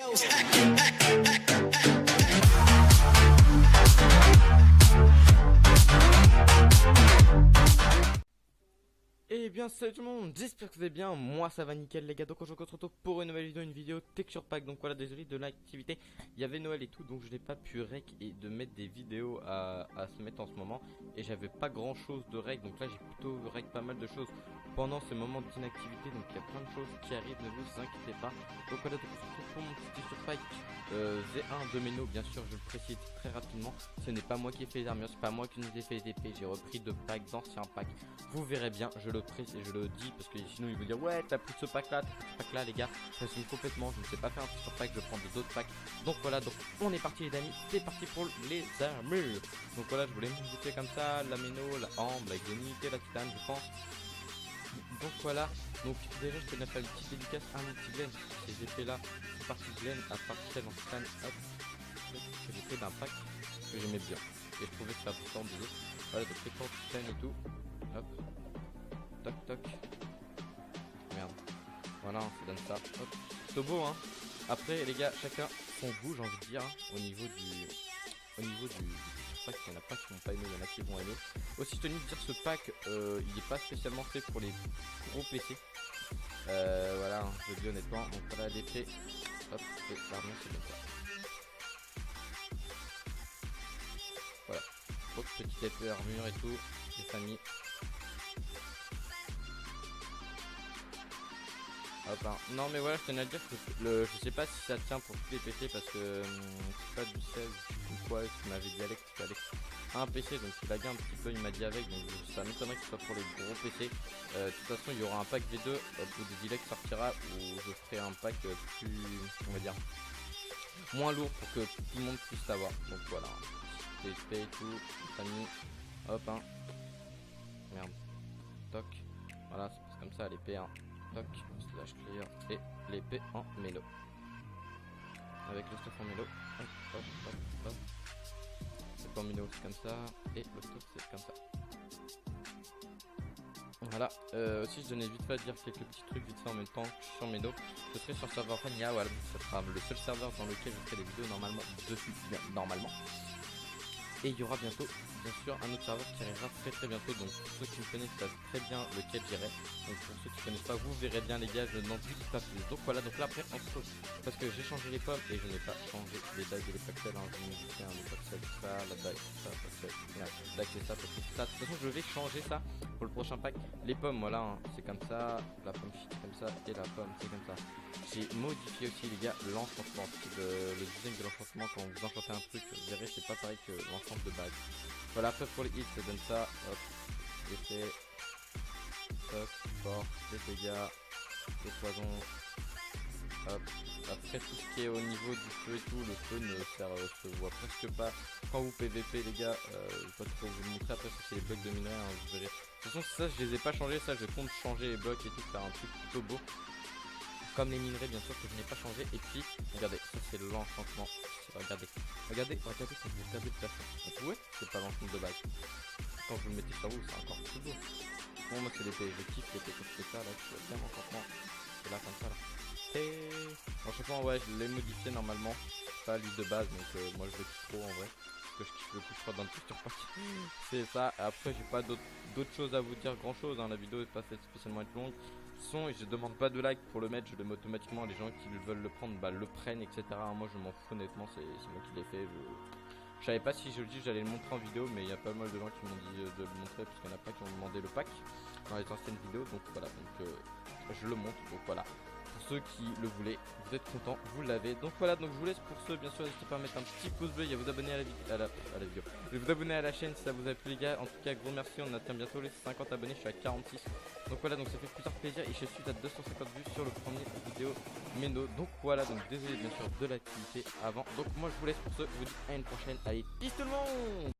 Eh bien salut tout le monde, j'espère que vous allez bien, moi ça va nickel les gars, donc aujourd'hui on se retrouve pour une nouvelle vidéo, texture pack. Donc voilà, désolé de l'activité, il y avait Noël et tout, donc je n'ai pas pu rec et de mettre des vidéos à se mettre en ce moment. Et j'avais pas grand chose de rec, donc là j'ai plutôt rec pas mal de choses pendant ce moment d'inactivité. Donc il y a plein de choses qui arrivent, ne vous inquiétez pas. Donc voilà, donc on se retrouve pour mon petit texture pack V1 de Meno, bien sûr je le précise très rapidement. Ce n'est pas moi qui ai fait les armures, c'est pas moi qui nous ai fait les épées, j'ai repris de packs, d'anciens packs. Vous verrez bien, je le dis parce que sinon il veut dire ouais t'as pris ce pack là, les gars. Ça se complètement, je ne sais pas faire un texture pack, je prends d'autres packs. Donc voilà, donc on est parti les amis, c'est parti pour les armures. Donc voilà, je voulais me bouger comme ça, la Meno, la Ambre, la Xénité, la Titane je pense. Donc voilà, donc déjà je peux faire une petite dédicace à mon petit Glenn. Ces épées là, c'est parti Glenn à partir en Titane, hop, que j'ai fait d'un pack que j'aimais bien. Et je trouvais que ça différent des autres. Voilà, donc les corps Titane et tout, hop. Toc toc. Merde. Voilà, on se donne ça. Hop. C'est beau hein. Après les gars, chacun son goût, j'ai envie de dire, hein, au niveau du pack, il y en a pas qui vont pas aimer, il y en a qui vont aimer. Aussi tenu de dire ce pack, il est pas spécialement fait pour les gros PC. Voilà, hein, je le dis honnêtement. Donc voilà l'épée. Hop, et l'armure c'est comme ça. Voilà. Hop, petite épée armure et tout, les familles. Hop, hein. Non mais voilà, je tenais à dire que je sais pas si ça tient pour tous les PC parce que c'est pas du 16 ou quoi, tu m'avais dit Alex, tu Alex un PC, donc il laguait un petit peu, il m'a dit avec, donc ça m'étonnerait que ce soit pour les gros PC. De toute façon il y aura un pack V2 pour des dealecs sortira où je ferai un pack plus, on va dire, moins lourd pour que tout le monde puisse l'avoir. Donc voilà, TSP et tout, famille, hop hein, merde, toc, voilà c'est comme ça l'épée hein. Toc, slash clear et l'épée en mélo. Avec le stuff en mélo. Hop, hop, hop, hop. C'est pas en mélo, c'est comme ça. Et le stuff, c'est comme ça. Voilà. Aussi, je donnais vite fait à dire quelques petits trucs vite fait en même temps que je suis sur mélo. Je serai sur serveur Fania, voilà. Ça sera le seul serveur dans lequel je ferai des vidéos normalement dessus. Normalement. Et il y aura bientôt, bien sûr, un autre serveur qui arrivera très bientôt. Donc pour ceux qui me connaissent savent très bien lequel j'irai. Donc pour ceux qui ne connaissent pas, vous verrez bien les gars, je n'en dis pas plus. Donc voilà, donc là après on se pose. Parce que j'ai changé les pommes et je n'ai pas changé les dagues et les pixels. Hein. Je vais modifier les pixels, ça, la dague, ça, pixel, la dague c'est ça, pixel, ça. De toute façon je vais changer ça pour le prochain pack. Les pommes, voilà, hein, c'est comme ça. La pomme c'est comme ça et la pomme c'est comme ça. J'ai modifié aussi les gars l'enchantement. Le design de l'enchantement quand vous enchantez un truc, vous verrez c'est pas pareil que l'enchantement de base. Voilà, après pour les hits ça donne ça, hop, effet, toc, force, des dégâts, des poisons, hop. Après tout ce qui est au niveau du feu et tout, le feu ne se voit presque pas quand vous PVP les gars. Je vais pas trop vous le montrer, après ça c'est les blocs de minerai, hein, vous verrez. De toute façon ça je les ai pas changés, ça je compte changer les blocs et tout, faire un truc plutôt beau. Comme les minerais bien sûr que je n'ai pas changé. Et puis regardez, ça c'est l'enchantement. Regardez quand vous regardez le plafond. Donc ouais, c'est pas l'enchantement de base. Quand vous le mettez sur vous, c'est encore plus beau. Bon moi c'est l'épée, je kiffe l'épée comme c'est ça là, je suis bien l'enchantement. C'est là comme ça là. Et l'enchantement ouais, je l'ai modifié normalement. Pas lui de base, donc moi je le kiffe trop en vrai. Ce que je kiffe le plus je crois dans le texture pack. C'est ça. Après j'ai pas d'autres choses à vous dire grand chose, hein. La vidéo est pas faite spécialement être longue. Et je demande pas de like pour le mettre, je le mets automatiquement, les gens qui veulent le prendre bah, le prennent etc. Moi je m'en fous honnêtement, c'est moi qui l'ai fait. Je savais pas si je le dis j'allais le montrer en vidéo, mais il y a pas mal de gens qui m'ont dit de le montrer parce qu'il y en a pas qui ont demandé le pack dans les anciennes vidéos, donc voilà, donc je le montre, donc voilà. Pour ceux qui le voulaient, vous êtes contents, vous l'avez. Donc voilà, donc je vous laisse pour ceux, bien sûr, n'hésitez pas à mettre un petit pouce bleu et à vous abonner à la vidéo. Et vous abonner à la chaîne si ça vous a plu les gars. En tout cas, gros merci, on atteint bientôt les 50 abonnés, je suis à 46. Donc voilà, donc ça fait plusieurs plaisir et je suis à 250 vues sur le premier vidéo Meno. Donc voilà, donc désolé bien sûr de l'activité avant. Donc moi je vous laisse pour ceux, je vous dis à une prochaine. Allez, peace tout le monde!